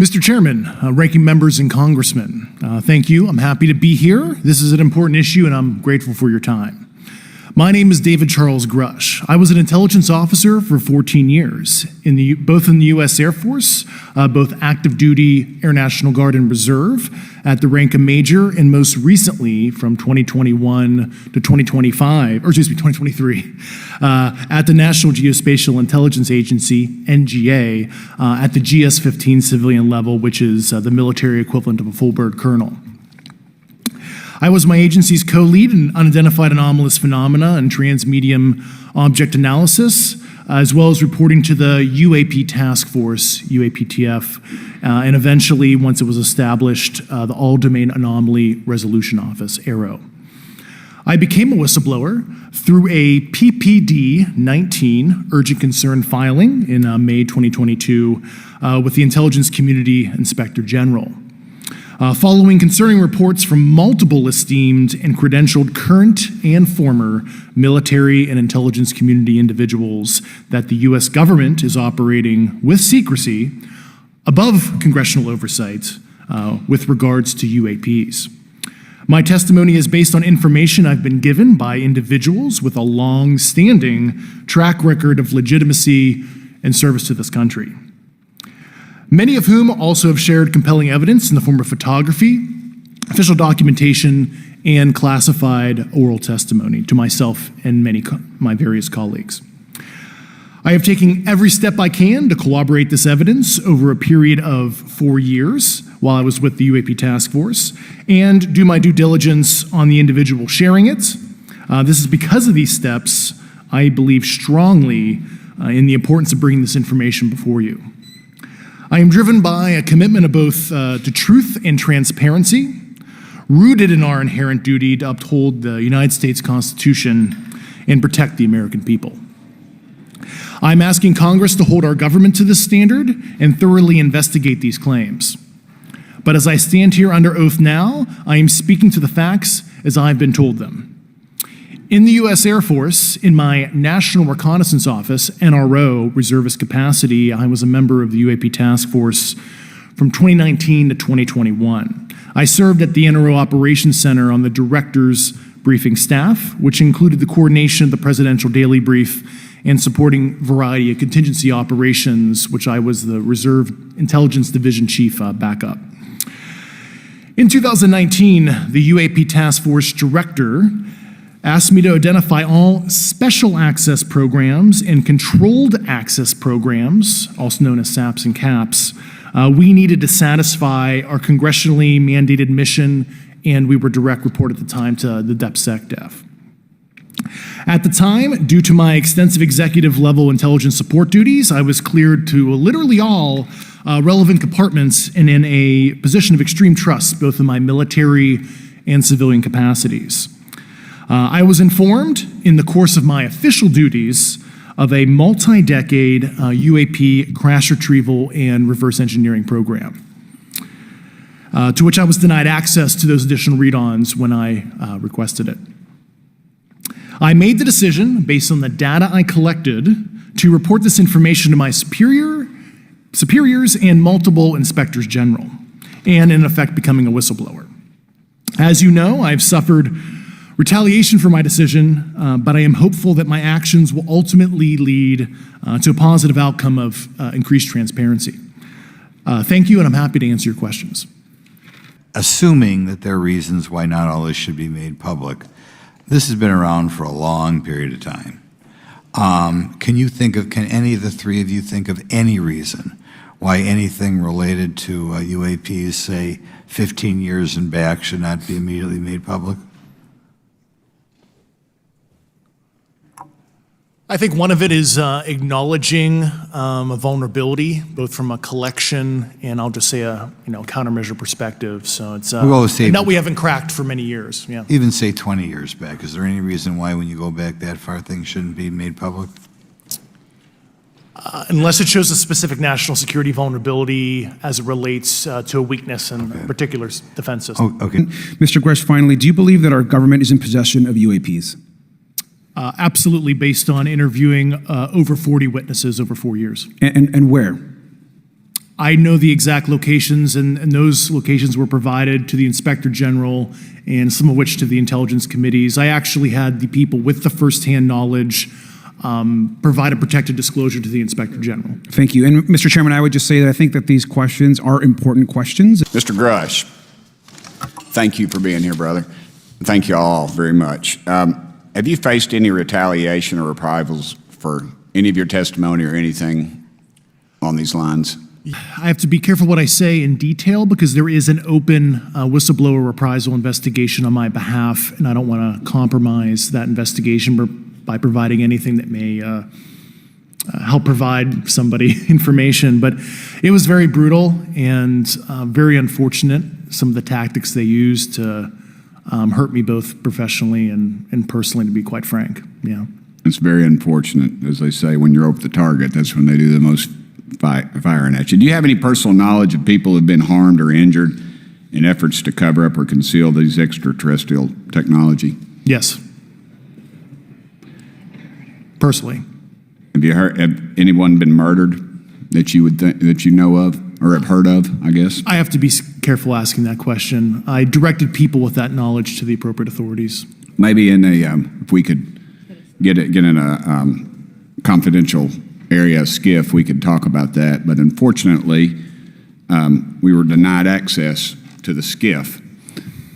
Mr. Chairman, ranking members and congressmen, thank you. I'm happy to be here. This is an important issue and I'm grateful for your time. My name is David Charles Grusch. I was an intelligence officer for 14 years, both in the U.S. Air Force, both active duty, Air National Guard, and Reserve, at the rank of major, and most recently from 2021 to 2023, at the National Geospatial Intelligence Agency, NGA, at the GS-15 civilian level, which is the military equivalent of a full bird colonel. I was my agency's co-lead in unidentified anomalous phenomena and transmedium object analysis, as well as reporting to the UAP task force, UAPTF, and eventually, once it was established, the All-Domain Anomaly Resolution Office, AARO. I became a whistleblower through a PPD-19 urgent concern filing in May 2022 with the Intelligence Community Inspector General. Following concerning reports from multiple esteemed and credentialed current and former military and intelligence community individuals that the U.S. government is operating with secrecy above congressional oversight with regards to UAPs. My testimony is based on information I've been given by individuals with a long-standing track record of legitimacy and service to this country, many of whom also have shared compelling evidence in the form of photography, official documentation, and classified oral testimony to myself and my various colleagues. I have taken every step I can to corroborate this evidence over a period of 4 years while I was with the UAP Task Force and do my due diligence on the individual sharing it. This is because of these steps, I believe strongly in the importance of bringing this information before you. I am driven by a commitment of both to truth and transparency, rooted in our inherent duty to uphold the United States Constitution and protect the American people. I'm asking Congress to hold our government to this standard and thoroughly investigate these claims. But as I stand here under oath now, I am speaking to the facts as I've been told them. In the U.S. Air Force, in my National Reconnaissance Office, NRO, reservist capacity, I was a member of the UAP Task Force from 2019 to 2021. I served at the NRO Operations Center on the Director's Briefing Staff, which included the coordination of the Presidential Daily Brief and supporting a variety of contingency operations, which I was the Reserve Intelligence Division Chief backup. In 2019, the UAP Task Force Director asked me to identify all special access programs and controlled access programs, also known as SAPs and CAPs, we needed to satisfy our congressionally mandated mission, and we were direct report at the time to the DepSecDef. At the time, due to my extensive executive level intelligence support duties, I was cleared to literally all relevant compartments and in a position of extreme trust, both in my military and civilian capacities. I was informed in the course of my official duties of a multi-decade UAP crash retrieval and reverse engineering program, to which I was denied access to those additional read-ons when I requested it. I made the decision, based on the data I collected, to report this information to my superiors and multiple inspectors general, and in effect becoming a whistleblower. As you know, I've suffered retaliation for my decision, but I am hopeful that my actions will ultimately lead to a positive outcome of increased transparency. Thank you, and I'm happy to answer your questions. Assuming that there are reasons why not all this should be made public, this has been around for a long period of time. Can any of the three of you think of any reason why anything related to UAPs, say 15 years and back, should not be immediately made public? I think one of it is acknowledging a vulnerability, both from a collection and I'll just say a countermeasure perspective. So it's a nut we haven't cracked for many years. Yeah. Even say 20 years back. Is there any reason why, when you go back that far, things shouldn't be made public? Unless it shows a specific national security vulnerability as it relates to a weakness in a particular defense system. Oh, okay. Mr. Grusch, finally, do you believe that our government is in possession of UAPs? Absolutely, based on interviewing over 40 witnesses over 4 years. And where? I know the exact locations, and those locations were provided to the Inspector General and some of which to the intelligence committees. I actually had the people with the firsthand knowledge provide a protected disclosure to the Inspector General. Thank you. And Mr. Chairman, I would just say that I think that these questions are important questions. Mr. Grusch, thank you for being here, brother. Thank you all very much. Have you faced any retaliation or reprisals for any of your testimony or anything on these lines? I have to be careful what I say in detail because there is an open whistleblower reprisal investigation on my behalf, and I don't want to compromise that investigation by providing anything that may help provide somebody information. But it was very brutal and very unfortunate, some of the tactics they used to hurt me both professionally and personally, to be quite frank. Yeah. It's very unfortunate. As they say, when you're over the target, that's when they do the most firing at you. Do you have any personal knowledge of people who have been harmed or injured in efforts to cover up or conceal these extraterrestrial technology? Yes. Personally. Have anyone been murdered that you would that you know of or have heard of, I guess? I have to be careful asking that question. I directed people with that knowledge to the appropriate authorities. Maybe in a if we could get in a confidential area, SCIF, we could talk about that. But unfortunately, we were denied access to the SCIF,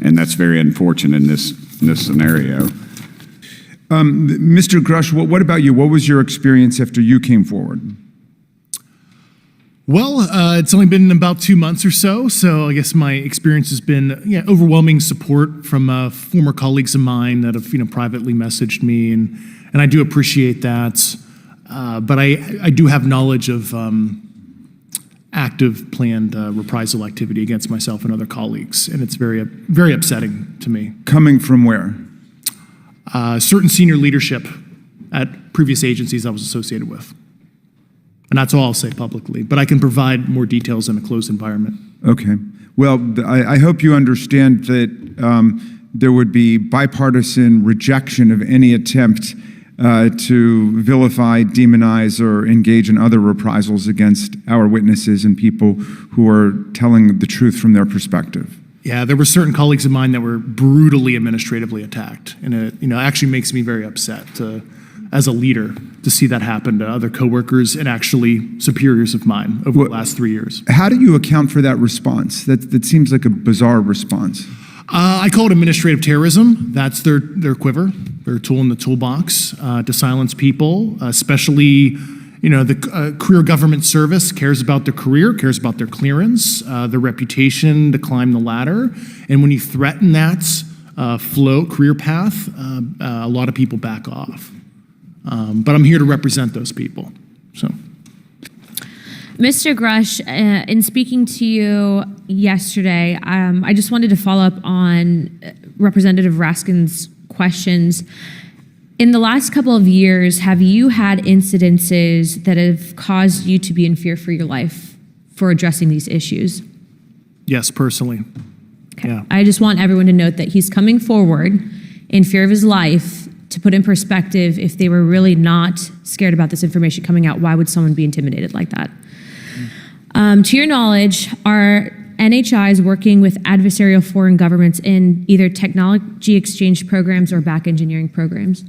and that's very unfortunate in this scenario. Mr. Grusch, what about you? What was your experience after you came forward? Well, it's only been about 2 months or so I guess my experience has been overwhelming support from former colleagues of mine that have privately messaged me, and I do appreciate that. But I do have knowledge of active planned reprisal activity against myself and other colleagues, and it's very, very upsetting to me. Coming from where? Certain senior leadership at previous agencies I was associated with. And that's all I'll say publicly, but I can provide more details in a closed environment. Okay. Well, I hope you understand that there would be bipartisan rejection of any attempt to vilify, demonize, or engage in other reprisals against our witnesses and people who are telling the truth from their perspective. Yeah, there were certain colleagues of mine that were brutally administratively attacked, and it actually makes me very upset as a leader to see that happen to other coworkers and actually superiors of mine over the last 3 years. How do you account for that response? That seems like a bizarre response. I call it administrative terrorism. That's their quiver, their tool in the toolbox to silence people, especially the career government service cares about their career, cares about their clearance, their reputation to climb the ladder. And when you threaten that career path, a lot of people back off. But I'm here to represent those people. So, Mr. Grusch, in speaking to you yesterday, I just wanted to follow up on Representative Raskin's questions. In the last couple of years, have you had incidences that have caused you to be in fear for your life for addressing these issues? Yes, personally. Okay. Yeah. I just want everyone to note that he's coming forward in fear of his life. To put in perspective, if they were really not scared about this information coming out, why would someone be intimidated like that? To your knowledge, are NHIs working with adversarial foreign governments in either technology exchange programs or back engineering programs?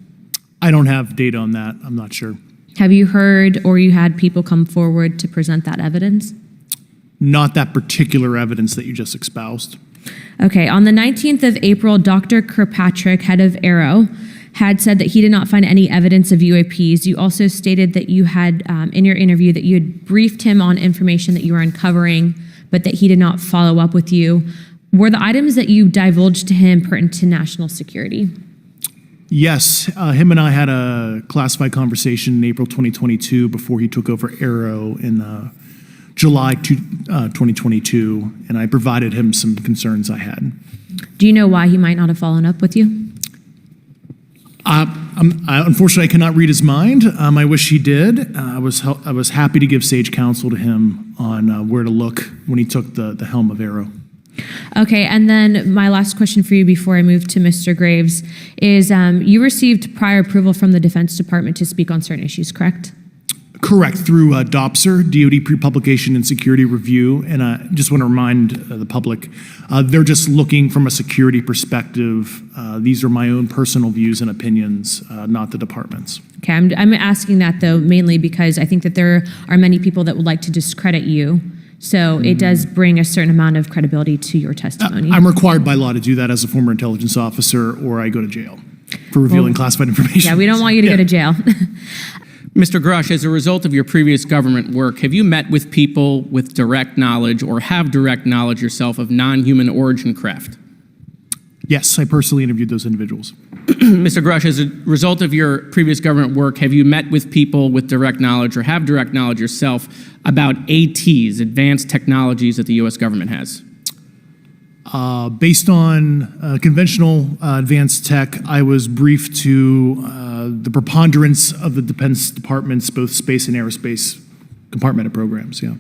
I don't have data on that. I'm not sure. Have you heard or you had people come forward to present that evidence? Not that particular evidence that you just espoused. Okay, on the 19th of April, Dr. Kirkpatrick, head of Aero, had said that he did not find any evidence of UAPs. You also stated that you had, in your interview, that you had briefed him on information that you were uncovering, but that he did not follow up with you. Were the items that you divulged to him pertinent to national security? Yes, him and I had a classified conversation in April 2022 before he took over Aero in July 2022, and I provided him some concerns I had. Do you know why he might not have followed up with you? Unfortunately, I cannot read his mind. I wish he did. I was happy to give sage counsel to him on where to look when he took the helm of Aero. Okay, and then my last question for you before I move to Mr. Graves is you received prior approval from the Defense Department to speak on certain issues, correct? Correct, through DOPSR, DoD Pre-Publication and Security Review, and I just want to remind the public, they're just looking from a security perspective. These are my own personal views and opinions, not the department's. Okay, I'm asking that though mainly because I think that there are many people that would like to discredit you. So it does bring a certain amount of credibility to your testimony. I'm required by law to do that as a former intelligence officer, or I go to jail for revealing classified information. Yeah, we don't want you to go to jail. Mr. Grusch, as a result of your previous government work, have you met with people with direct knowledge or have direct knowledge yourself of non-human origin craft? Yes, I personally interviewed those individuals. Mr. Grusch, as a result of your previous government work, have you met with people with direct knowledge or have direct knowledge yourself about ATs, advanced technologies that the U.S. government has? Based on conventional advanced tech, I was briefed to the preponderance of the Defense Department's both space and aerospace compartmented programs, yeah.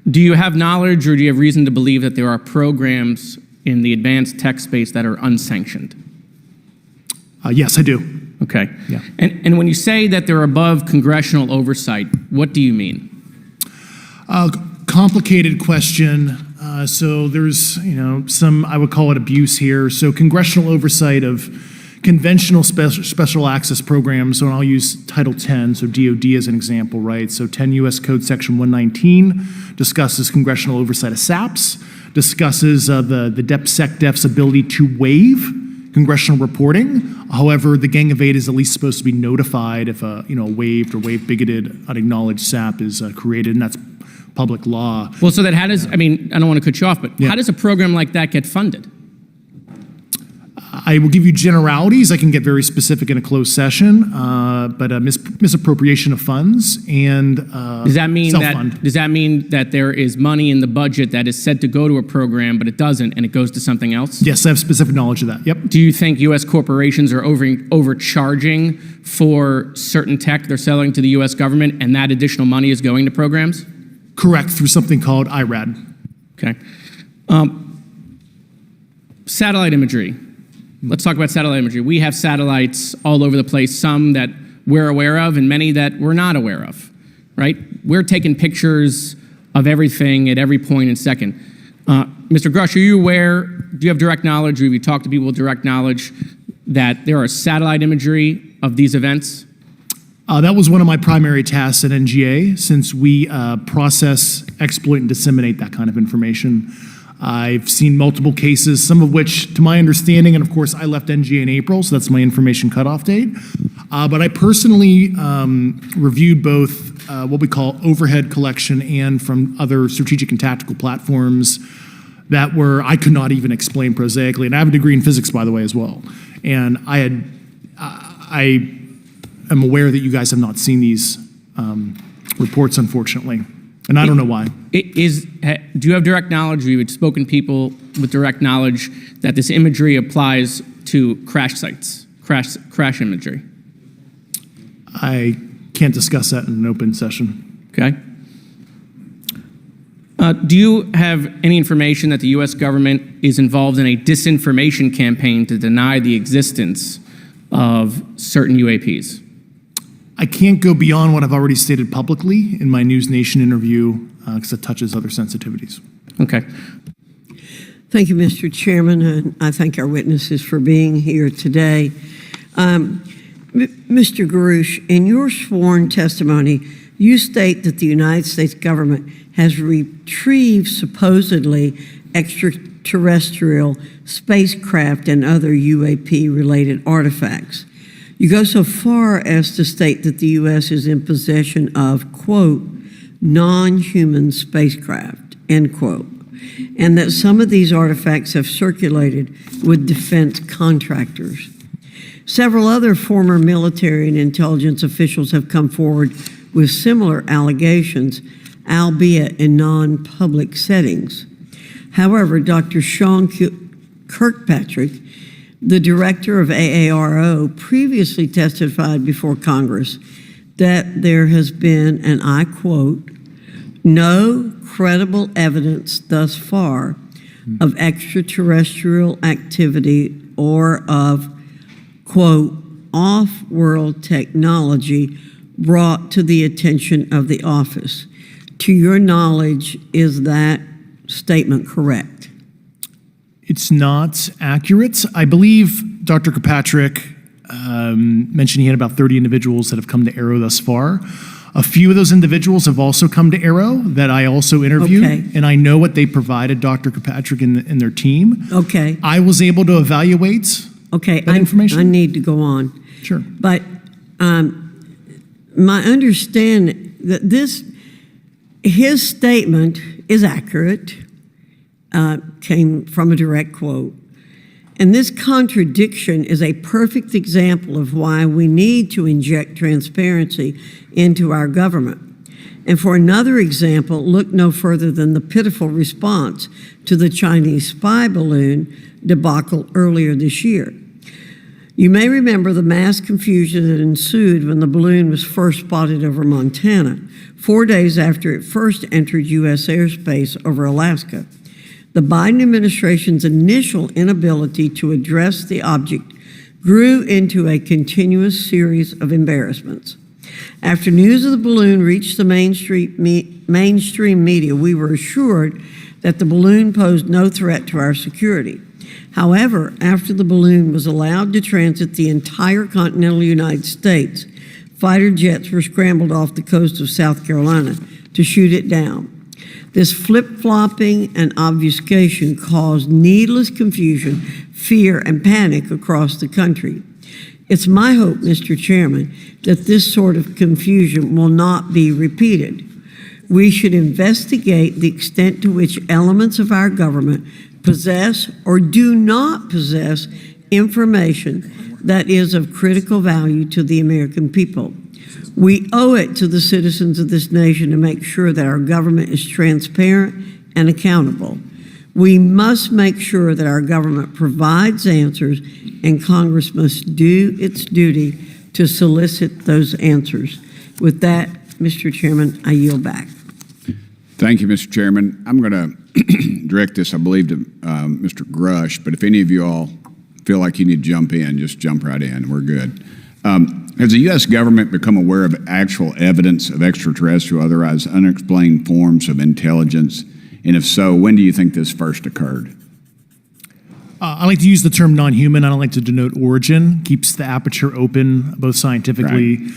Do you have knowledge or do you have reason to believe that there are programs in the advanced tech space that are unsanctioned? Yes, I do. Okay. Yeah. And when you say that they're above congressional oversight, what do you mean? Complicated question. So there's, some, I would call it abuse here. So congressional oversight of conventional special access programs. So I'll use Title 10, so DOD as an example, right? So 10 U.S. Code Section 119 discusses congressional oversight of SAPs, discusses the DepSecDef's ability to waive congressional reporting. However, the Gang of Eight is at least supposed to be notified if a waived or waive bigoted unacknowledged SAP is created, and that's public law. Well, so that how does, I don't want to cut you off, but how does a program like that get funded? I will give you generalities. I can get very specific in a closed session, but misappropriation of funds and Does that mean self-fund. does that mean that there is money in the budget that is said to go to a program, but it doesn't, and it goes to something else? Yes, I have specific knowledge of that. Yep. Do you think U.S. corporations are overcharging for certain tech they're selling to the U.S. government, and that additional money is going to programs? Correct, through something called IRAD. Okay. Satellite imagery. Let's talk about satellite imagery. We have satellites all over the place, some that we're aware of and many that we're not aware of, right? We're taking pictures of everything at every point and second. Mr. Grusch, are you aware, do you have direct knowledge, or have you talked to people with direct knowledge that there are satellite imagery of these events? That was one of my primary tasks at NGA, since we process, exploit, and disseminate that kind of information. I've seen multiple cases, some of which, to my understanding, and of course I left NGA in April, so that's my information cutoff date, but I personally reviewed both what we call overhead collection and from other strategic and tactical platforms that I could not even explain prosaically, and I have a degree in physics, by the way, as well. And I am aware that you guys have not seen these reports, unfortunately, and I don't know why. Do you have direct knowledge, or you've spoken to people with direct knowledge that this imagery applies to crash sites, crash imagery? I can't discuss that in an open session. Okay. Do you have any information that the U.S. government is involved in a disinformation campaign to deny the existence of certain UAPs? I can't go beyond what I've already stated publicly in my News Nation interview because it touches other sensitivities. Okay. Thank you, Mr. Chairman, and I thank our witnesses for being here today. Mr. Grusch, in your sworn testimony, you state that the United States government has retrieved supposedly extraterrestrial spacecraft and other UAP-related artifacts. You go so far as to state that the U.S. is in possession of, quote, non-human spacecraft, end quote, and that some of these artifacts have circulated with defense contractors. Several other former military and intelligence officials have come forward with similar allegations, albeit in non-public settings. However, Dr. Sean Kirkpatrick, the director of AARO, previously testified before Congress that there has been, and I quote, no credible evidence thus far of extraterrestrial activity or of, quote, off-world technology brought to the attention of the office. To your knowledge, is that statement correct? It's not accurate. I believe Dr. Kirkpatrick mentioned he had about 30 individuals that have come to Arrow thus far. A few of those individuals have also come to Arrow that I also interviewed, Okay. and I know what they provided Dr. Kirkpatrick and their team. Okay. I was able to evaluate Okay. that information. I need to go on. Sure. But my understanding that his statement is accurate, came from a direct quote. And this contradiction is a perfect example of why we need to inject transparency into our government. And for another example, look no further than the pitiful response to the Chinese spy balloon debacle earlier this year. You may remember the mass confusion that ensued when the balloon was first spotted over Montana, 4 days after it first entered U.S. airspace over Alaska. The Biden administration's initial inability to address the object grew into a continuous series of embarrassments. After news of the balloon reached the mainstream media, we were assured that the balloon posed no threat to our security. However, after the balloon was allowed to transit the entire continental United States, fighter jets were scrambled off the coast of South Carolina to shoot it down. This flip-flopping and obfuscation caused needless confusion, fear, and panic across the country. It's my hope, Mr. Chairman, that this sort of confusion will not be repeated. We should investigate the extent to which elements of our government possess or do not possess information that is of critical value to the American people. We owe it to the citizens of this nation to make sure that our government is transparent and accountable. We must make sure that our government provides answers, and Congress must do its duty to solicit those answers. With that, Mr. Chairman, I yield back. Thank you, Mr. Chairman. I'm going to direct this, I believe, to Mr. Grusch, but if any of you all feel like you need to jump in, just jump right in. We're good. Has the U.S. government become aware of actual evidence of extraterrestrial, otherwise unexplained forms of intelligence? And if so, when do you think this first occurred? I like to use the term non-human. I don't like to denote origin. Keeps the aperture open, both scientifically.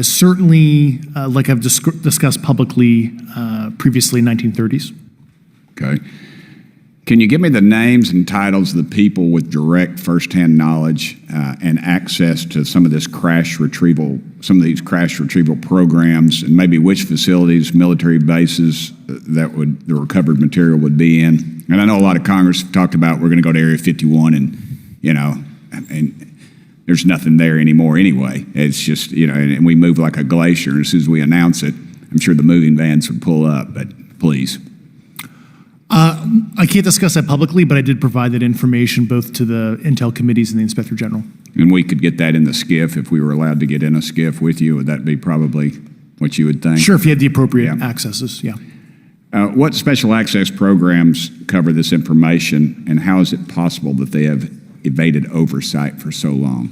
Certainly, like I've discussed publicly previously, 1930s. Okay. Can you give me the names and titles of the people with direct firsthand knowledge and access to some of these crash retrieval programs, and maybe which facilities, military bases that the recovered material would be in? And I know a lot of Congress talked about we're going to go to Area 51, and there's nothing there anymore anyway. It's just, and we move like a glacier. And as soon as we announce it, I'm sure the moving vans would pull up, but please. I can't discuss that publicly, but I did provide that information both to the Intel committees and the Inspector General. And we could get that in the SCIF if we were allowed to get in a SCIF with you. Would that be probably what you would think? Sure, if you had the appropriate accesses, yeah. What special access programs cover this information, and how is it possible that they have evaded oversight for so long?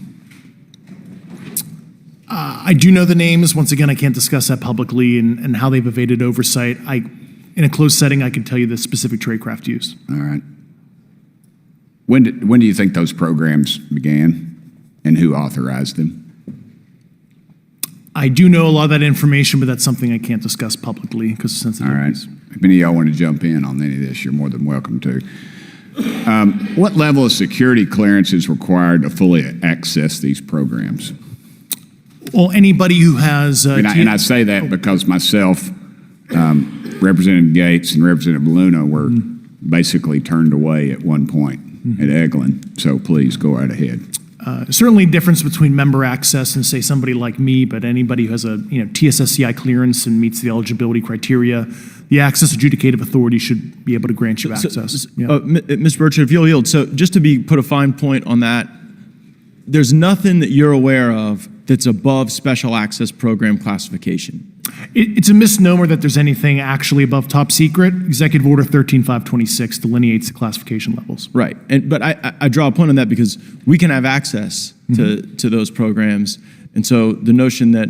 I do know the names. Once again, I can't discuss that publicly and how they've evaded oversight. In a closed setting, I can tell you the specific tradecraft used. All right. When do you think those programs began, and who authorized them? I do know a lot of that information, but that's something I can't discuss publicly because of sensitivities. All right. If any of y'all want to jump in on any of this, you're more than welcome to. What level of security clearance is required to fully access these programs? Well, anybody who has... and I say that because myself, Representative Gates and Representative Luna were basically turned away at one point at Eglin. So please go right ahead. Certainly difference between member access and say somebody like me, but anybody who has a TSSCI clearance and meets the eligibility criteria, the access adjudicative authority should be able to grant you access. Mr. Burchett, if you'll yield, so just to put a fine point on that, there's nothing that you're aware of that's above special access program classification. It's a misnomer that there's anything actually above top secret. Executive Order 13526 delineates the classification levels. Right, but I draw a point on that because we can have access to those programs And so the notion that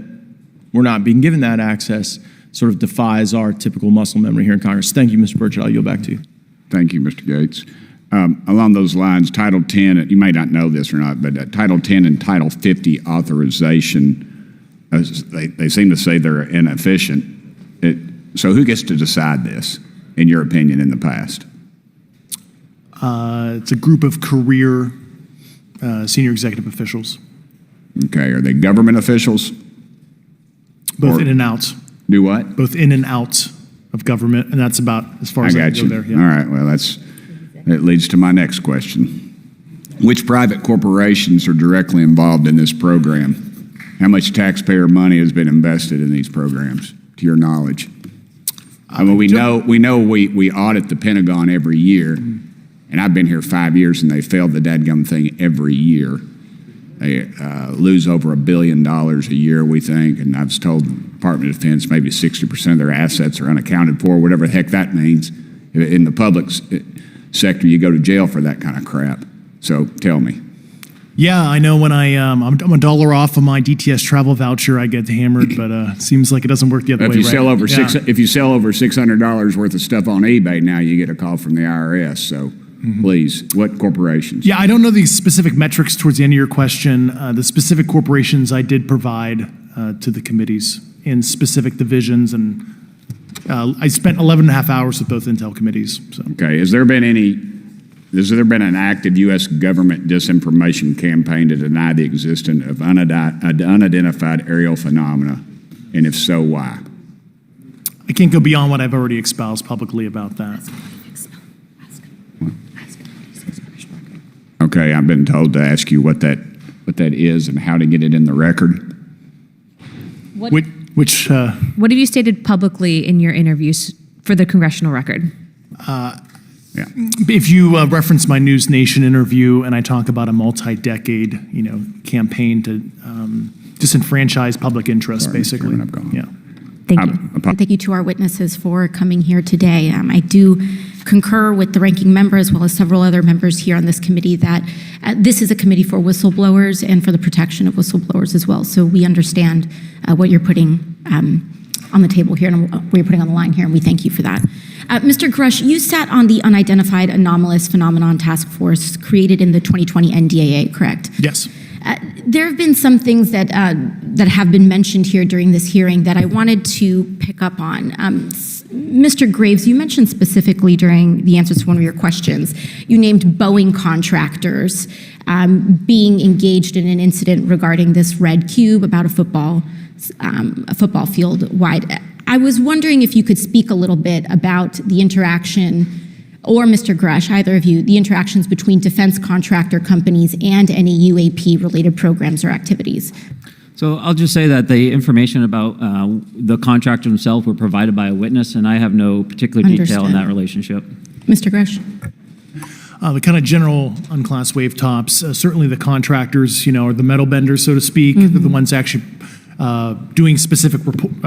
we're not being given that access sort of defies our typical muscle memory here in Congress. Thank you, Mr. Burchett. I'll yield back to you. Thank you, Mr. Gates. Along those lines, Title 10, you may not know this or not, but Title 10 and Title 50 authorization, they seem to say they're inefficient. So who gets to decide this, in your opinion, in the past? It's a group of career senior executive officials, Okay, are they government officials? both Or- in and out, Do what? both in and out of government, and that's about as far I as I got can you. go there. Yeah. All right, well, that leads to my next question. Which private corporations are directly involved in this program? How much taxpayer money has been invested in these programs, to your knowledge? I mean, we know we audit the Pentagon every year, and I've been here 5 years, and they failed the dadgum thing every year. They lose over $1 billion a year, we think, and I was told the Department of Defense maybe 60% of their assets are unaccounted for, whatever the heck that means. In the public sector, you go to jail for that kind of crap. So tell me. Yeah, I know when I'm $1 off of my DTS travel voucher, I get hammered, but seems like it doesn't work the other way. If you right? sell over Yeah. if you sell over $600 worth of stuff on eBay now, you get a call from the IRS. So please, what corporations? Yeah, I don't know the specific metrics towards the end of your question. The specific corporations I did provide to the committees in specific divisions, and I spent 11 and a half hours with both Intel committees. So. Okay. Has there been an active U.S. government disinformation campaign to deny the existence of unidentified aerial phenomena? And if so, why? I can't go beyond what I've already espoused publicly about that. Okay, I've been told to ask you what that is and how to get it in the record. What Which have you stated publicly in your interviews for the congressional record? Yeah. if you reference my News Nation interview and I talk about a multi-decade, campaign to disenfranchise public interest, Sorry, Mr. basically. Chairman, I've gone. Yeah. Thank you. And thank you to our witnesses for coming here today. I do concur with the ranking member as well as several other members here on this committee that this is a committee for whistleblowers and for the protection of whistleblowers as well. So we understand what you're putting on the table here and what you're putting on the line here, and we thank you for that. Mr. Grusch, you sat on the Unidentified Anomalous Phenomenon Task Force created in the 2020 NDAA, correct? Yes. There have been some things that have been mentioned here during this hearing that I wanted to pick up on. Mr. Graves, you mentioned specifically during the answers to one of your questions, you named Boeing contractors being engaged in an incident regarding this red cube about a football field wide. I was wondering if you could speak a little bit about the interaction, or Mr. Grusch, either of you, the interactions between defense contractor companies and any UAP-related programs or activities. So I'll just say that the information about the contractor themselves were provided by a witness, and I have no particular detail in that relationship. Mr. Grusch. The kind of general unclassed wave tops, certainly the contractors, are the metal benders, so to speak. They're the ones actually doing specific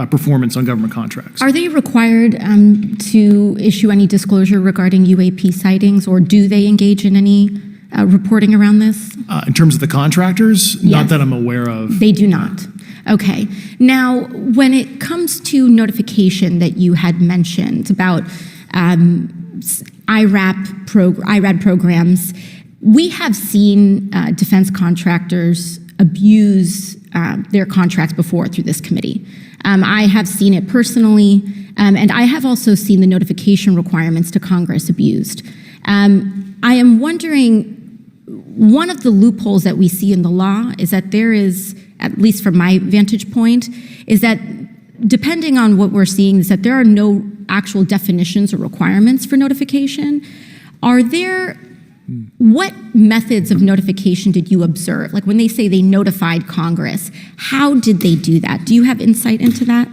performance on government contracts. Are they required to issue any disclosure regarding UAP sightings, or do they engage in any reporting around this? In terms of the contractors, not that I'm aware of. They do not. Okay. Now, when it comes to notification that you had mentioned about IRAD programs, we have seen defense contractors abuse their contracts before through this committee. I have seen it personally, and I have also seen the notification requirements to Congress abused. I am wondering, one of the loopholes that we see in the law is that there is, at least from my vantage point, is that depending on what we're seeing, is that there are no actual definitions or requirements for notification. What methods of notification did you observe? Like when they say they notified Congress, how did they do that? Do you have insight into that?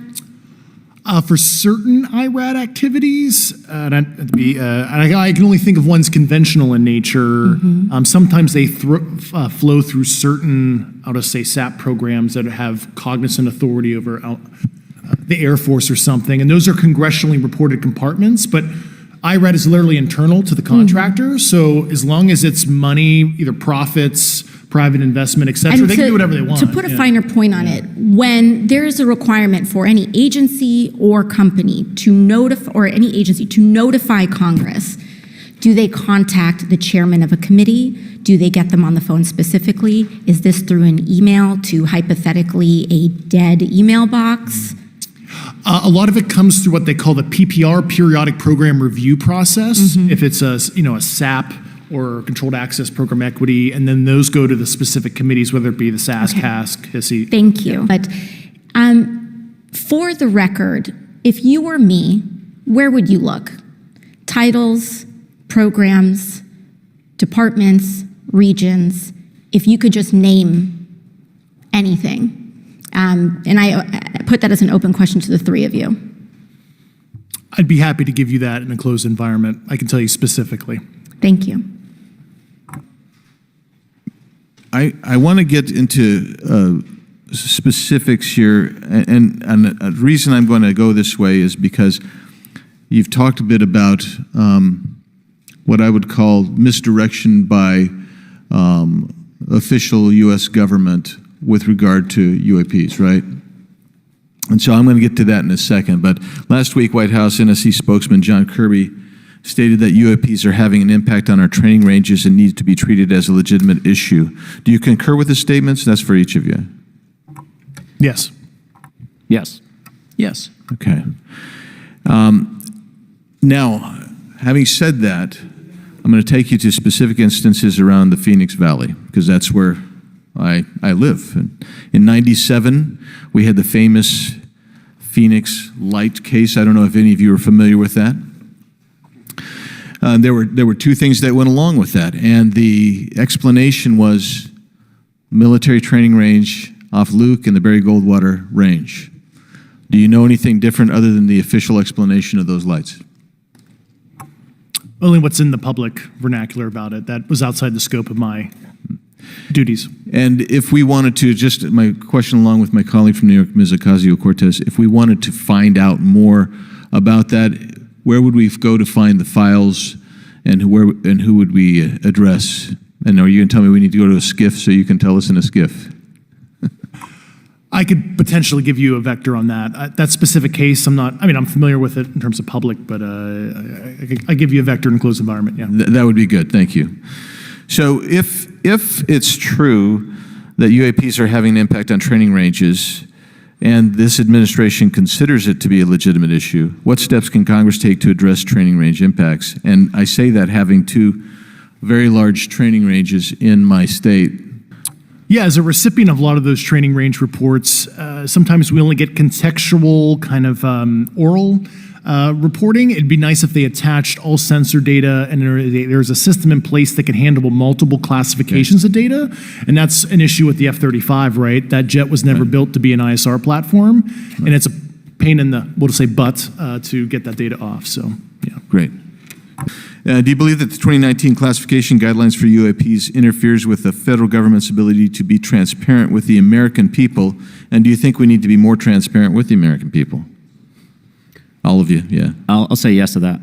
For certain IRAD activities, I can only think of ones conventional in nature. Sometimes they flow through certain, I'll just say, SAP programs that have cognizant authority over the Air Force or something, and those are congressionally reported compartments, but IRAD is literally internal to the contractor, so as long as it's money, either profits, private investment, et cetera, they can do whatever they want. To put a yeah. finer point on it, when there is a requirement for any agency or company to notify, or any agency to notify Congress, do they contact the chairman of a committee? Do they get them on the phone specifically? Is this through an email to hypothetically a dead email box? A lot of it comes through what they call the PPR, Periodic Program Review process. If it's a SAP or Controlled Access Program Equity, and then those go to the specific committees, whether it be the SAS, CASC, HISI. Thank you. But for the record, if you were me, where would you look? Titles, programs, departments, regions, if you could just name anything. And I put that as an open question to the three of you. I'd be happy to give you that in a closed environment. I can tell you specifically. Thank you. I want to get into specifics here, and the reason I'm going to go this way is because you've talked a bit about what I would call misdirection by official U.S. government with regard to UAPs, right? And so I'm going to get to that in a second. But last week, White House NSC spokesman John Kirby stated that UAPs are having an impact on our training ranges and need to be treated as a legitimate issue. Do you concur with the statements? That's for each of you. Yes. Yes. Yes. Okay. Now, having said that, I'm going to take you to specific instances around the Phoenix Valley, because that's where I live. In '97, we had the famous Phoenix Light case. I don't know if any of you are familiar with that. There were two things that went along with that, and the explanation was military training range off Luke and the Barry Goldwater Range. Do you know anything different other than the official explanation of those lights? Only what's in the public vernacular about it. That was outside the scope of my duties. And if we wanted to, just my question along with my colleague from New York, Ms. Ocasio-Cortez, if we wanted to find out more about that, where would we go to find the files, and who would we address? And are you going to tell me we need to go to a SCIF so you can tell us in a SCIF? I could potentially give you a vector on that. That specific case, I'm familiar with it in terms of public, but I give you a vector in a closed environment, yeah. That would be good, thank you. So if it's true that UAPs are having an impact on training ranges, and this administration considers it to be a legitimate issue, what steps can Congress take to address training range impacts? And I say that having two very large training ranges in my state. Yeah, as a recipient of a lot of those training range reports, sometimes we only get contextual kind of oral reporting. It'd be nice if they attached all sensor data and there's a system in place that can handle multiple classifications of data. And that's an issue with the F-35, right? That jet was never built to be an ISR platform. And it's a pain in the, we'll just say butt, to get that data off, so, yeah. Great. Do you believe that the 2019 classification guidelines for UAPs interferes with the federal government's ability to be transparent with the American people? And do you think we need to be more transparent with the American people? All of you, yeah. I'll say yes to that.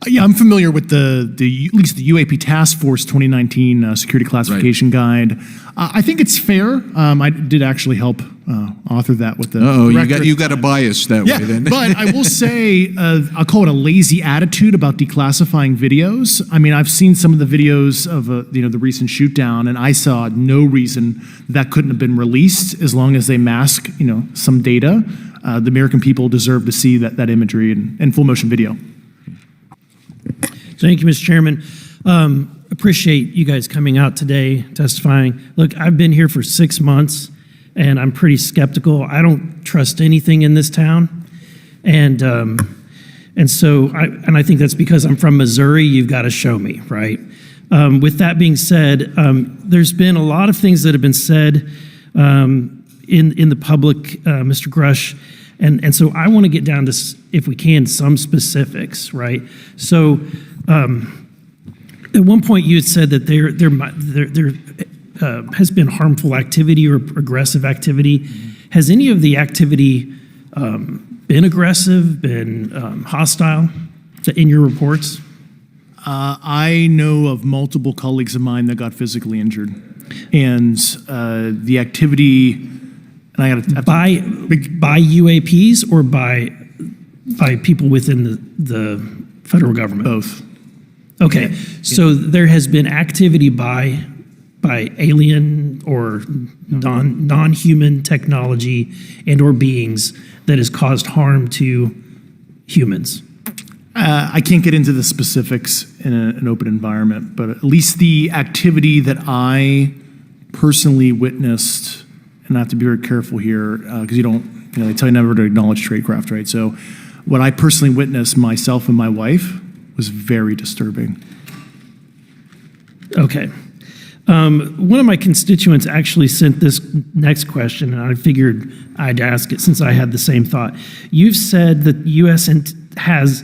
Yeah, I'm familiar with at least the UAP Task Force 2019 Security Classification Guide. I think it's fair. I did actually help author that with the director. You got a bias that way then. But I will say, I'll call it a lazy attitude about declassifying videos. I mean, I've seen some of the videos of the recent shoot down, and I saw no reason that couldn't have been released as long as they mask some data. The American people deserve to see that imagery and full motion video. Thank you, Mr. Chairman. Appreciate you guys coming out today, testifying. Look, I've been here for 6 months, and I'm pretty skeptical. I don't trust anything in this town, and so I think that's because I'm from Missouri. You've got to show me, right? With that being said, there's been a lot of things that have been said in the public, Mr. Grusch. And so I want to get down to, if we can, some specifics, right? So at one point you had said that there has been harmful activity or aggressive activity. Has any of the activity been aggressive, been hostile in your reports? I know of multiple colleagues of mine that got physically injured, and the activity. And I got by UAPs or by people within the federal government? both. Okay, so there has been activity by alien or non-human technology and or beings that has caused harm to humans. I can't get into the specifics in an open environment, but at least the activity that I personally witnessed, and I have to be very careful here because they tell you never to acknowledge tradecraft, right? So what I personally witnessed myself and my wife was very disturbing. Okay. One of my constituents actually sent this next question, and I figured I'd ask it since I had the same thought. You've said that the U.S. has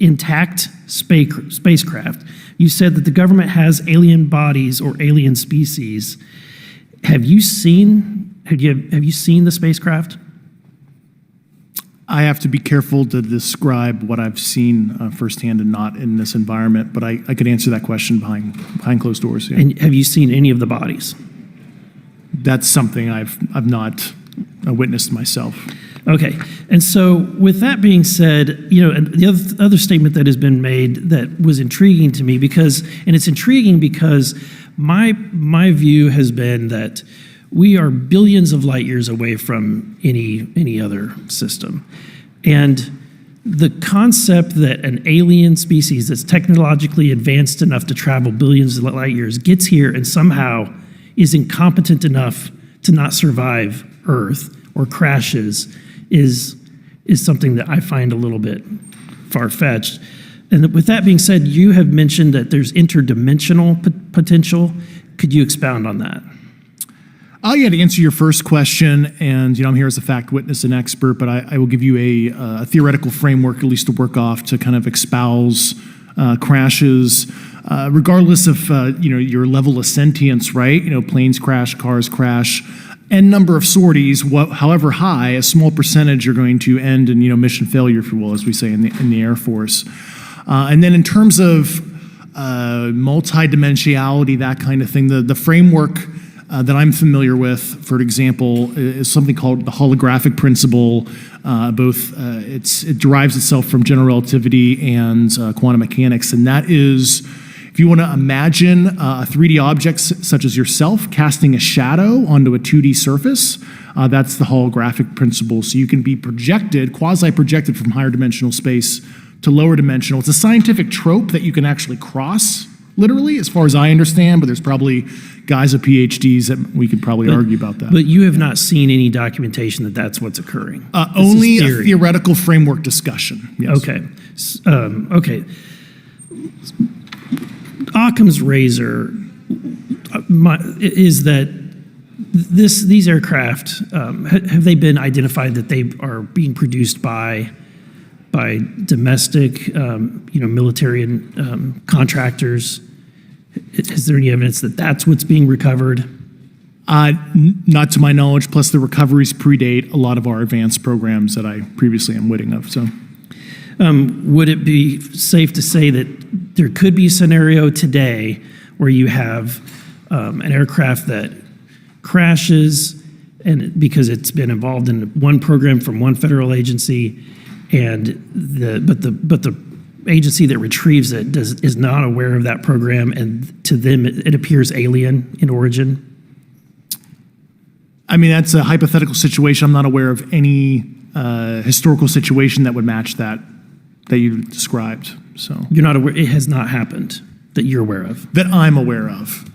intact spacecraft. You said that the government has alien bodies or alien species. Have you seen the spacecraft? I have to be careful to describe what I've seen firsthand and not in this environment, but I could answer that question behind closed doors. Yeah. And have you seen any of the bodies? That's something I've not witnessed myself. Okay, and so with that being said, and the other statement that has been made that was intriguing to me it's intriguing because my view has been that we are billions of light years away from any other system. And the concept that an alien species that's technologically advanced enough to travel billions of light years gets here and somehow is incompetent enough to not survive Earth or crashes is something that I find a little bit far-fetched. And with that being said, you have mentioned that there's interdimensional potential. Could you expound on that? Yeah, to answer your first question, and I'm here as a fact witness and expert, but I will give you a theoretical framework, at least to work off, to kind of espouse crashes, regardless of your level of sentience, right? Planes crash, cars crash, and number of sorties, however high, a small percentage are going to end in mission failure, if you will, as we say in the Air Force. And then in terms of multidimensionality, that kind of thing, the framework that I'm familiar with, for example, is something called the holographic principle. It derives itself from general relativity and quantum mechanics, and that is, if you want to imagine a 3D object such as yourself casting a shadow onto a 2D surface, that's the holographic principle. So you can be quasi-projected from higher dimensional space to lower dimensional. It's a scientific trope that you can actually cross, literally, as far as I understand, but there's probably guys with PhDs that we could probably argue about that. But you have not seen any documentation that that's what's occurring? Only a theoretical framework discussion, yes. Okay. Okay. Occam's razor is that these aircraft, have they been identified that they are being produced by domestic, military and contractors? Is there any evidence that that's what's being recovered? Not to my knowledge, plus the recoveries predate a lot of our advanced programs that I previously am witting of. So, would it be safe to say that there could be a scenario today where you have an aircraft that crashes and because it's been involved in one program from one federal agency, but the agency that retrieves it is not aware of that program, and to them it appears alien in origin? I mean, that's a hypothetical situation. I'm not aware of any historical situation that would match that you described. So you're not aware, it has not happened that you're aware of? That I'm aware of.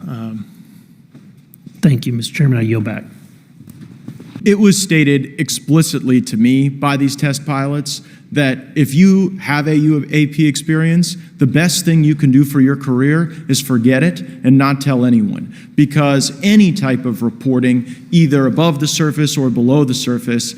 Thank you, Mr. Chairman. I yield back. It was stated explicitly to me by these test pilots that if you have a UAP experience, the best thing you can do for your career is forget it and not tell anyone. Because any type of reporting, either above the surface or below the surface,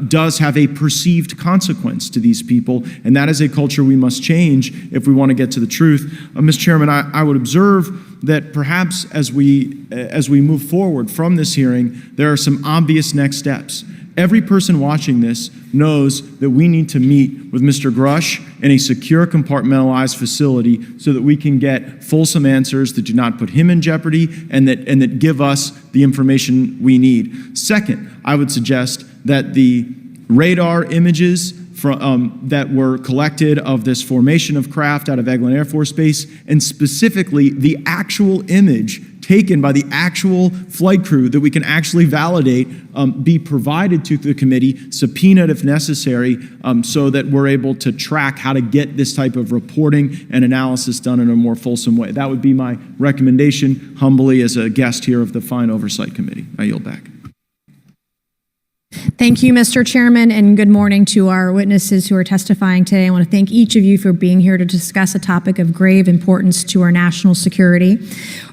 does have a perceived consequence to these people, and that is a culture we must change if we want to get to the truth. Mr. Chairman, I would observe that perhaps as we move forward from this hearing, there are some obvious next steps. Every person watching this knows that we need to meet with Mr. Grusch in a secure, compartmentalized facility so that we can get fulsome answers that do not put him in jeopardy and that give us the information we need. Second, I would suggest that the radar images that were collected of this formation of craft out of Eglin Air Force Base, and specifically the actual image taken by the actual flight crew that we can actually validate, be provided to the committee, subpoenaed if necessary, so that we're able to track how to get this type of reporting and analysis done in a more fulsome way. That would be my recommendation, humbly, as a guest here of the Fine Oversight Committee. I yield back. Thank you, Mr. Chairman, and good morning to our witnesses who are testifying today. I want to thank each of you for being here to discuss a topic of grave importance to our national security.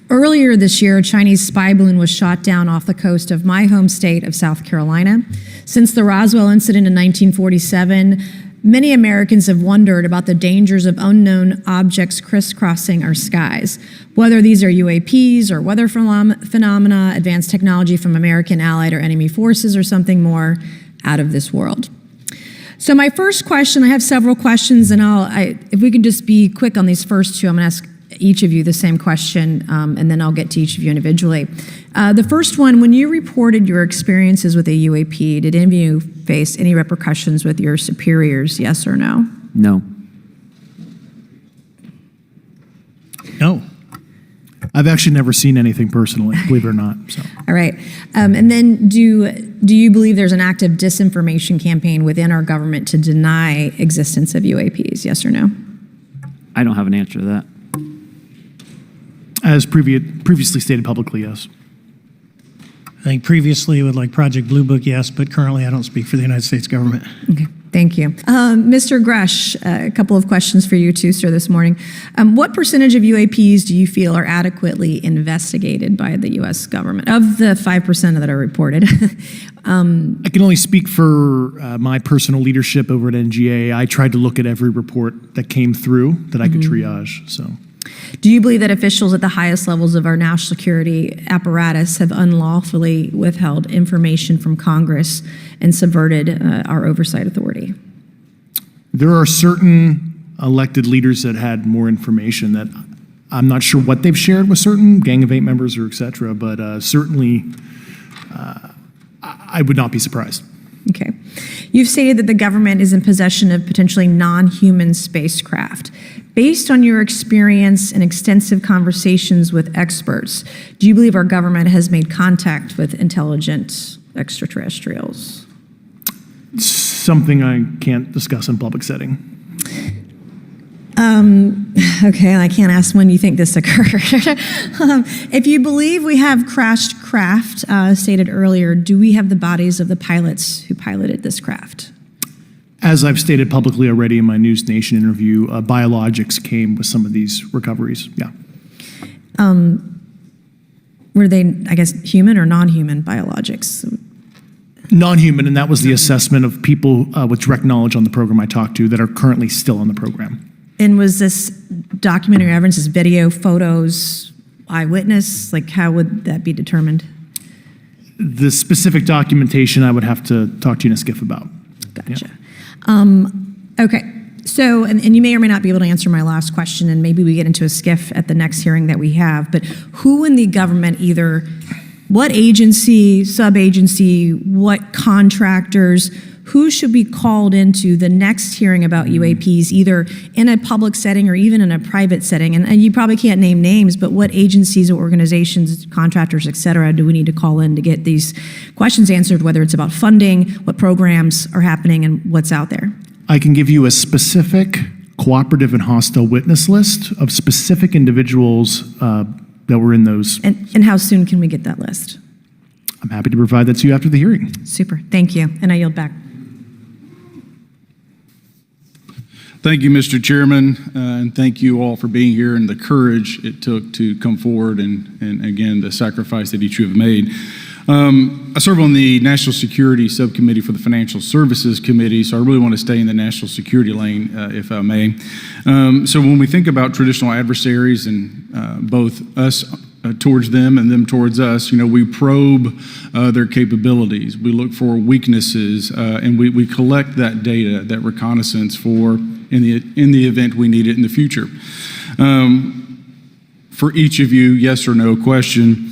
Earlier this year, a Chinese spy balloon was shot down off the coast of my home state of South Carolina. Since the Roswell incident in 1947, many Americans have wondered about the dangers of unknown objects crisscrossing our skies. Whether these are UAPs or weather phenomena, advanced technology from American allied or enemy forces, or something more out of this world. So my first question, I have several questions, and if we can just be quick on these first two, I'm going to ask each of you the same question, and then I'll get to each of you individually. The first one, when you reported your experiences with a UAP, did any of you face any repercussions with your superiors, yes or no? No. No. I've actually never seen anything personally, believe it or not. So. All right. And then do you believe there's an active disinformation campaign within our government to deny existence of UAPs, yes or no? I don't have an answer to that. As previously stated publicly, yes. I think previously with like Project Blue Book, yes, but currently I don't speak for the United States government. Okay, thank you. Mr. Grusch, a couple of questions for you too, sir, this morning. What percentage of UAPs do you feel are adequately investigated by the U.S. government, of the 5% that are reported? I can only speak for my personal leadership over at NGA. I tried to look at every report that came through that I could triage, so. Do you believe that officials at the highest levels of our national security apparatus have unlawfully withheld information from Congress and subverted our oversight authority? There are certain elected leaders that had more information that I'm not sure what they've shared with certain Gang of Eight members or et cetera, but certainly I would not be surprised. Okay. You've stated that the government is in possession of potentially non-human spacecraft. Based on your experience and extensive conversations with experts, do you believe our government has made contact with intelligent extraterrestrials? Something I can't discuss in public setting. Okay, I can't ask when you think this occurred. If you believe we have crashed craft, stated earlier, do we have the bodies of the pilots who piloted this craft? As I've stated publicly already in my News Nation interview, biologics came with some of these recoveries, yeah. Were they, I guess, human or non-human biologics? Non-human, and that was the assessment of people with direct knowledge on the program I talked to that are currently still on the program. And was this documentary evidence, this video, photos, eyewitness? Like, how would that be determined? The specific documentation I would have to talk to you in a skiff about. Gotcha. Yeah. Okay. So, and you may or may not be able to answer my last question, and maybe we get into a skiff at the next hearing that we have, but who in the government, either what agency, sub-agency, what contractors, who should be called into the next hearing about UAPs, either in a public setting or even in a private setting? And you probably can't name names, but what agencies or organizations, contractors, et cetera, do we need to call in to get these questions answered, whether it's about funding, what programs are happening, and what's out there? I can give you a specific cooperative and hostile witness list of specific individuals that were in those. And how soon can we get that list? I'm happy to provide that to you after the hearing. Super. Thank you. And I yield back. Thank you, Mr. Chairman, and thank you all for being here and the courage it took to come forward and again, the sacrifice that each of you have made. I serve on the National Security Subcommittee for the Financial Services Committee, so I really want to stay in the national security lane, if I may. So when we think about traditional adversaries and both us towards them and them towards us. We probe their capabilities. We look for weaknesses, and we collect that data, that reconnaissance for in the event we need it in the future. For each of you, yes or no question,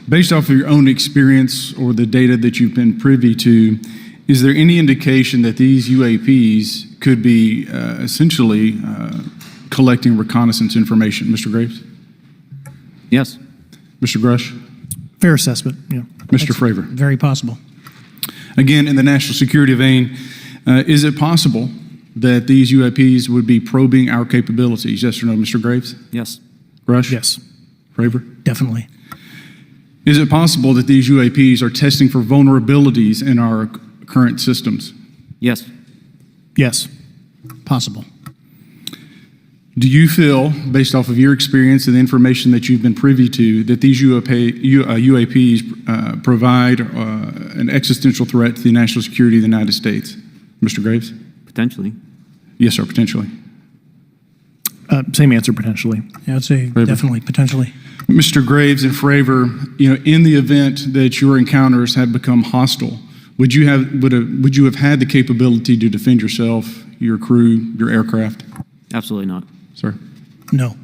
based off of your own experience or the data that you've been privy to, is there any indication that these UAPs could be essentially collecting reconnaissance information? Mr. Graves? Yes. Mr. Grusch? Fair assessment, yeah. Mr. Fravor? Very possible. Again, in the national security vein, is it possible that these UAPs would be probing our capabilities? Yes or no, Mr. Graves? Yes. Grusch? Yes. Fravor? Definitely. Is it possible that these UAPs are testing for vulnerabilities in our current systems? Yes. Yes. Possible. Do you feel, based off of your experience and the information that you've been privy to, that these UAPs provide an existential threat to the national security of the United States? Mr. Graves? Potentially. Yes, sir, potentially. Same answer, potentially. Yeah, I'd say Fravor? definitely, potentially. Mr. Graves and Fravor, in the event that your encounters had become hostile, would you have had the capability to defend yourself, your crew, your aircraft? Absolutely not. Sir? No.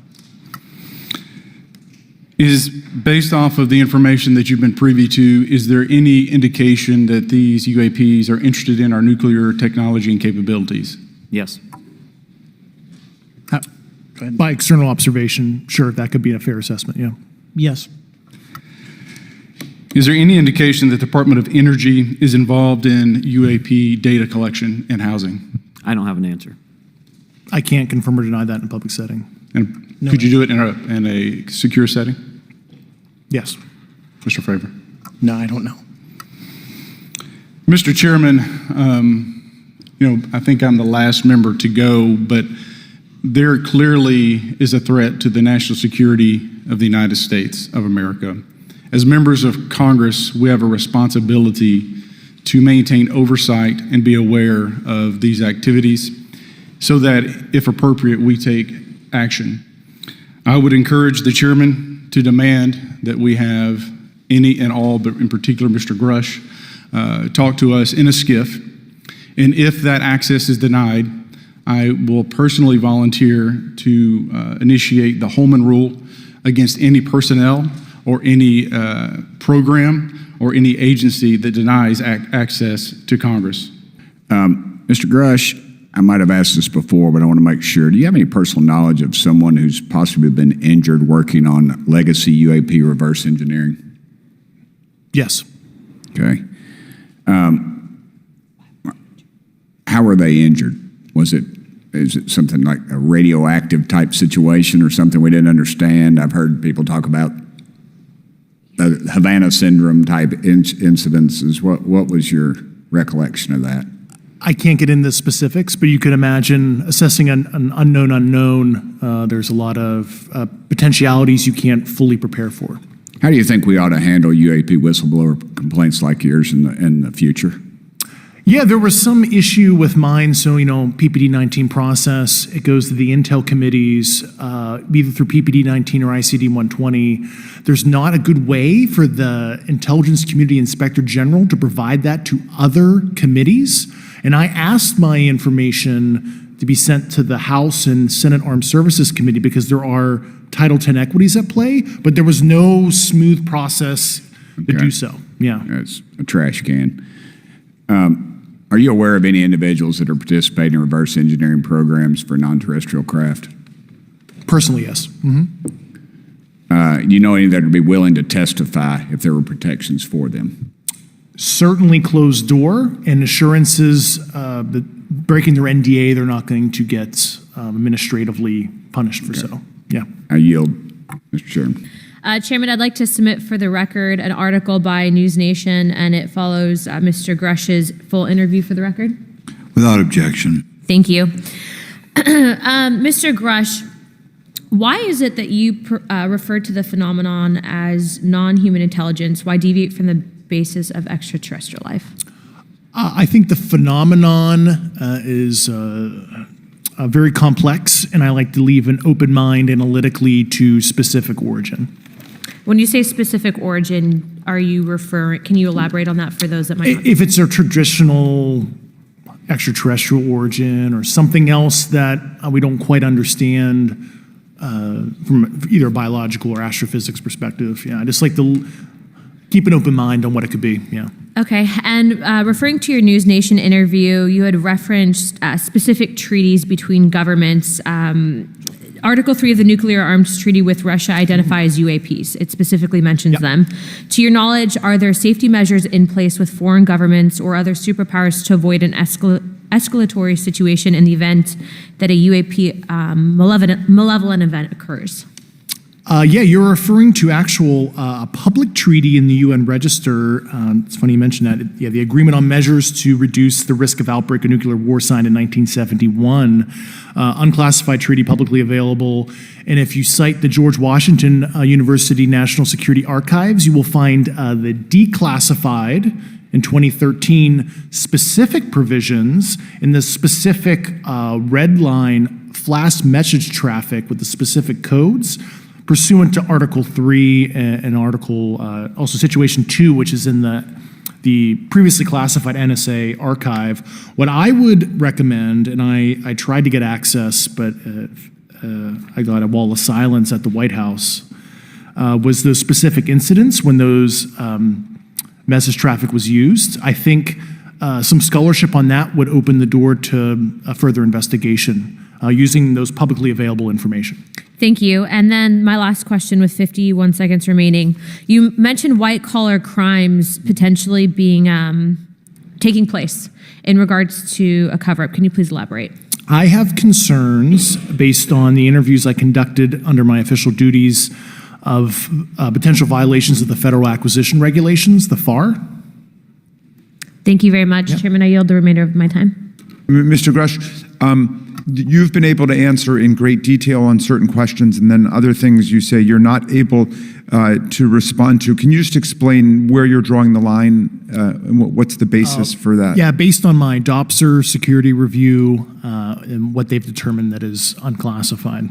Is based off of the information that you've been privy to, is there any indication that these UAPs are interested in our nuclear technology and capabilities? Yes. By external observation, sure, that could be a fair assessment, yeah. Yes. Is there any indication that the Department of Energy is involved in UAP data collection and housing? I don't have an answer. I can't confirm or deny that in a public setting. And No. could you do it in a secure setting? Yes. Mr. Fravor? No, I don't know. Mr. Chairman, I think I'm the last member to go, but there clearly is a threat to the national security of the United States of America. As members of Congress, we have a responsibility to maintain oversight and be aware of these activities so that, if appropriate, we take action. I would encourage the chairman to demand that we have any and all, but in particular Mr. Grusch, talk to us in a skiff. And if that access is denied, I will personally volunteer to initiate the Holman Rule against any personnel or any program or any agency that denies access to Congress. Mr. Grusch, I might have asked this before, but I want to make sure. Do you have any personal knowledge of someone who's possibly been injured working on legacy UAP reverse engineering? Yes. Okay. How were they injured? Is it something like a radioactive type situation or something we didn't understand? I've heard people talk about the Havana syndrome type incidences. What was your recollection of that? I can't get into specifics, but you could imagine assessing an unknown unknown. There's a lot of potentialities you can't fully prepare for. How do you think we ought to handle UAP whistleblower complaints like yours in the future? Yeah, there was some issue with mine. So, PPD-19 process, it goes to the Intel committees, either through PPD-19 or ICD-120. There's not a good way for the Intelligence Community Inspector General to provide that to other committees. And I asked my information to be sent to the House and Senate Armed Services Committee because there are Title X equities at play, but there was no smooth process to do so. Yeah. It's a trash can. Are you aware of any individuals that are participating in reverse engineering programs for non-terrestrial craft? Personally, yes. Do you know any that would be willing to testify if there were protections for them? Certainly closed door and assurances that breaking their NDA, they're not going to get administratively punished for so. Yeah. I yield, Mr. Chairman. Chairman, I'd like to submit for the record an article by News Nation, and it follows Mr. Grusch's full interview for the record. Without objection. Thank you. Mr. Grusch, why is it that you refer to the phenomenon as non-human intelligence? Why deviate from the basis of extraterrestrial life? I think the phenomenon is very complex, and I like to leave an open mind analytically to specific origin. When you say specific origin, are you referring, can you elaborate on that for those that might not? If it's a traditional extraterrestrial origin or something else that we don't quite understand from either a biological or astrophysics perspective, I just like to keep an open mind on what it could be, Okay, and referring to your News Nation interview, you had referenced specific treaties between governments. Article 3 of the Nuclear Arms Treaty with Russia identifies UAPs. It specifically mentions them. To your knowledge, are there safety measures in place with foreign governments or other superpowers to avoid an escalatory situation in the event that a UAP malevolent event occurs? You're referring to actual a public treaty in the UN Register. It's funny you mentioned that. The Agreement on Measures to Reduce the Risk of Outbreak of Nuclear War, signed in 1971. Unclassified treaty, publicly available. And if you cite the George Washington University National Security Archives, you will find the declassified in 2013 specific provisions in the specific red line flash message traffic with the specific codes pursuant to Article 3 and Article, also Situation 2, which is in the previously classified NSA archive. What I would recommend, and I tried to get access, but I got a wall of silence at the White House, was those specific incidents when those message traffic was used. I think some scholarship on that would open the door to a further investigation using those publicly available information. Thank you. And then my last question with 51 seconds remaining. You mentioned white-collar crimes potentially being taking place in regards to a cover-up. Can you please elaborate? I have concerns based on the interviews I conducted under my official duties of potential violations of the Federal Acquisition Regulations, the FAR. Thank you very much, Chairman. I yield the remainder of my time. Mr. Grusch, you've been able to answer in great detail on certain questions, and then other things you say you're not able to respond to. Can you just explain where you're drawing the line and what's the basis for that? Yeah, based on my DOPSR security review and what they've determined that is unclassified.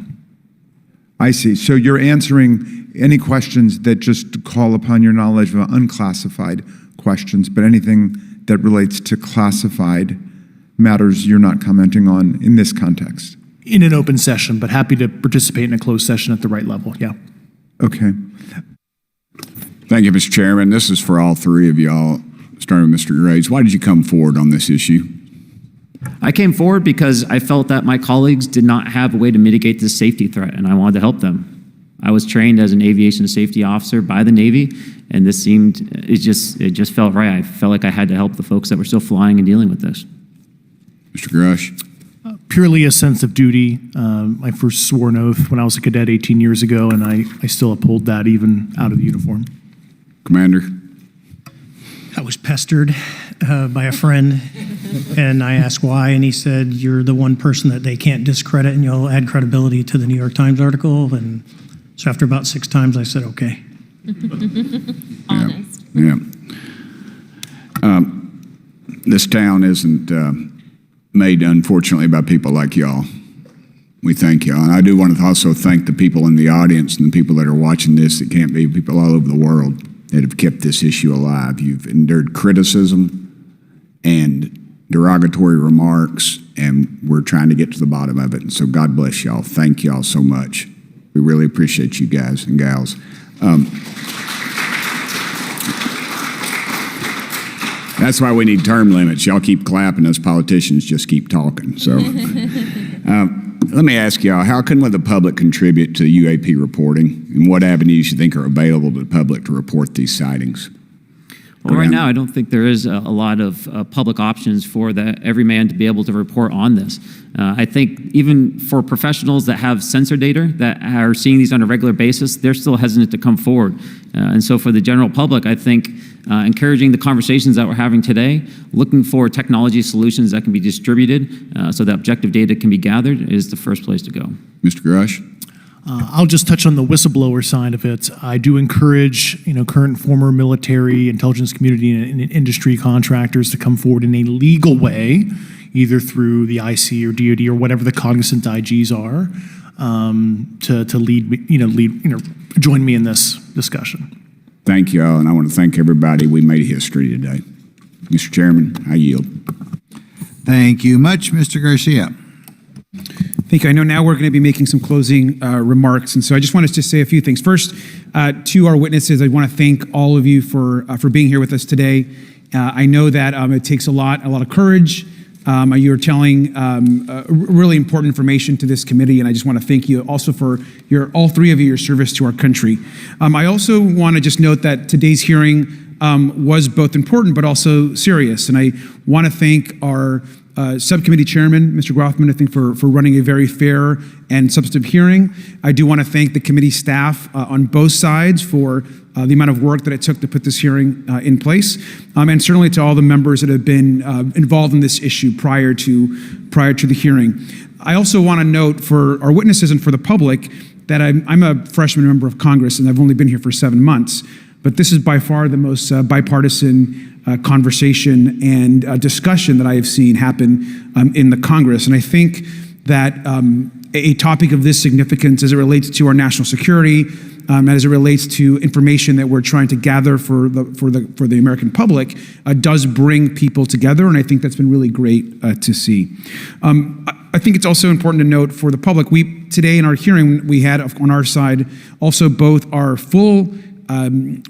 I see. So you're answering any questions that just call upon your knowledge of unclassified questions, but anything that relates to classified matters you're not commenting on in this context. In an open session, but happy to participate in a closed session at the right level, Okay. Thank you, Mr. Chairman. This is for all three of y'all, starting with Mr. Graves. Why did you come forward on this issue? I came forward because I felt that my colleagues did not have a way to mitigate this safety threat, and I wanted to help them. I was trained as an aviation safety officer by the Navy, and this it just felt right. I felt like I had to help the folks that were still flying and dealing with this. Mr. Grusch? Purely a sense of duty. My first sworn oath when I was a cadet 18 years ago, and I still uphold that even out of the uniform. Commander? I was pestered by a friend, and I asked why, and he said, "You're the one person that they can't discredit, and you'll add credibility to the New York Times article." And so after about 6 times, I said, okay. Honest. Yeah. This town isn't made, unfortunately, by people like y'all. We thank y'all. And I do want to also thank the people in the audience and the people that are watching this that can't be, people all over the world that have kept this issue alive. You've endured criticism and derogatory remarks, and we're trying to get to the bottom of it. And so God bless y'all. Thank y'all so much. We really appreciate you guys and gals. That's why we need term limits. Y'all keep clapping, us politicians just keep talking. So let me ask y'all, how can the public contribute to UAP reporting, and what avenues you think are available to the public to report these sightings? Well, right now, I don't think there is a lot of public options for every man to be able to report on this. I think even for professionals that have sensor data that are seeing these on a regular basis, they're still hesitant to come forward. And so for the general public, I think encouraging the conversations that we're having today, looking for technology solutions that can be distributed so that objective data can be gathered is the first place to go. Mr. Grusch? I'll just touch on the whistleblower side of it. I do encourage, current and former military, intelligence community, and industry contractors to come forward in a legal way, either through the IC or DoD or whatever the cognizant IGs are, to lead, join me in this. discussion. Thank you all, and I want to thank everybody. We made history today. Mr. Chairman, I yield. Thank you much, Mr. Garcia. Thank you. I know now we're going to be making some closing remarks, and so I just wanted to say a few things. First, to our witnesses, I want to thank all of you for being here with us today. I know that it takes a lot of courage. You're telling really important information to this committee, and I just want to thank you also for all three of you, your service to our country. I also want to just note that today's hearing was both important but also serious, and I want to thank our subcommittee chairman, Mr. Grothman, I think for running a very fair and substantive hearing. I do want to thank the committee staff on both sides for the amount of work that it took to put this hearing in place, and certainly to all the members that have been involved in this issue prior to the hearing. I also want to note for our witnesses and for the public that I'm a freshman member of Congress and I've only been here for 7 months, but this is by far the most bipartisan conversation and discussion that I have seen happen in the Congress. And I think that a topic of this significance as it relates to our national security, as it relates to information that we're trying to gather for the American public, does bring people together, and I think that's been really great to see. I think it's also important to note for the public, today in our hearing, we had on our side also both our full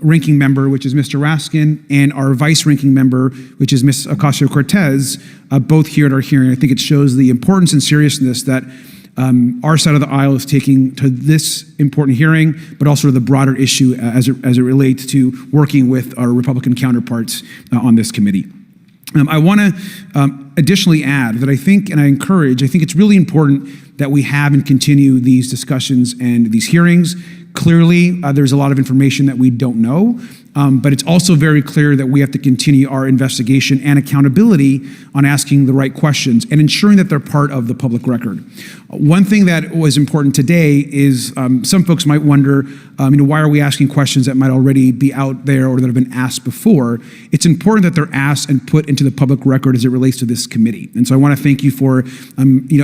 ranking member, which is Mr. Raskin, and our vice ranking member, which is Ms. Ocasio-Cortez, both here at our hearing. I think it shows the importance and seriousness that our side of the aisle is taking to this important hearing, but also to the broader issue as it relates to working with our Republican counterparts on this committee. I want to additionally add that I think it's really important that we have and continue these discussions and these hearings. Clearly, there's a lot of information that we don't know, but it's also very clear that we have to continue our investigation and accountability on asking the right questions and ensuring that they're part of the public record. One thing that was important today is some folks might wonder, why are we asking questions that might already be out there or that have been asked before? It's important that they're asked and put into the public record as it relates to this committee. And so I want to thank you for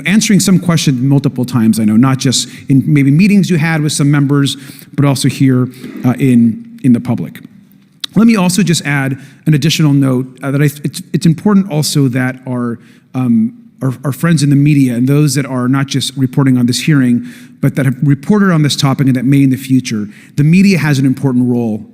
answering some questions multiple times. I know not just in maybe meetings you had with some members, but also here in the public. Let me also just add an additional note that it's important also that our friends in the media and those that are not just reporting on this hearing, but that have reported on this topic and that may in the future, the media has an important role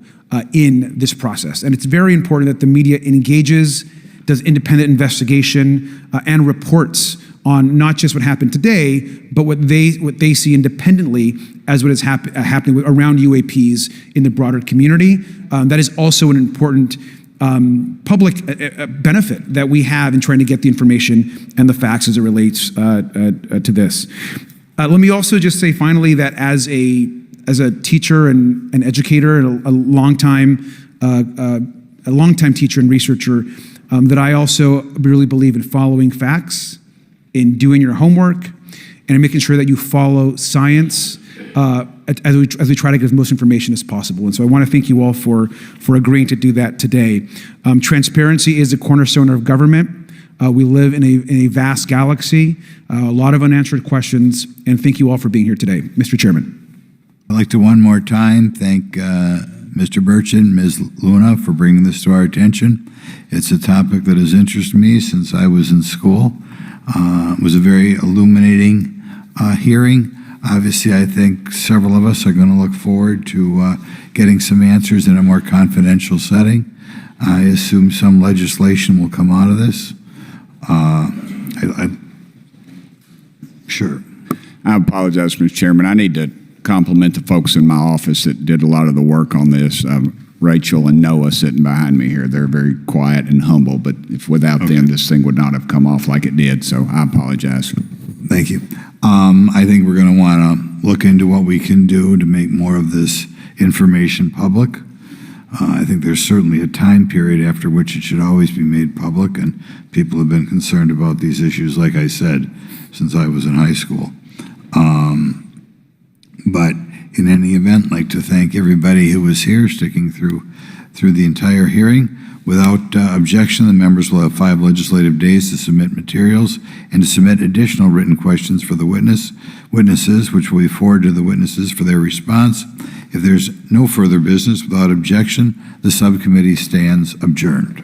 in this process. And it's very important that the media engages, does independent investigation, and reports on not just what happened today, but what they see independently as what is happening around UAPs in the broader community. That is also an important public benefit that we have in trying to get the information and the facts as it relates to this. Let me also just say finally that as a teacher and an educator and a longtime teacher and researcher, that I also really believe in following facts, in doing your homework, and in making sure that you follow science as we try to get as most information as possible. And so I want to thank you all for agreeing to do that today. Transparency is the cornerstone of government. We live in a vast galaxy, a lot of unanswered questions, and thank you all for being here today. Mr. Chairman. I'd like to one more time thank Mr. Burchin, Ms. Luna for bringing this to our attention. It's a topic that has interested me since I was in school. It was a very illuminating hearing. Obviously, I think several of us are going to look forward to getting some answers in a more confidential setting. I assume some legislation will come out of this. Sure. I apologize, Mr. Chairman. I need to compliment the folks in my office that did a lot of the work on this. Rachel and Noah sitting behind me here. They're very quiet and humble, but if without them, this thing would not have come off like it did, so I apologize. Thank you. I think we're going to want to look into what we can do to make more of this information public. I think there's certainly a time period after which it should always be made public, and people have been concerned about these issues, like I said, since I was in high school. But in any event, I'd like to thank everybody who was here, sticking through through the entire hearing. Without objection, the members will have 5 legislative days to submit materials and to submit additional written questions for the witnesses, which will be forwarded to the witnesses for their response. If there's no further business, without objection, the subcommittee stands adjourned.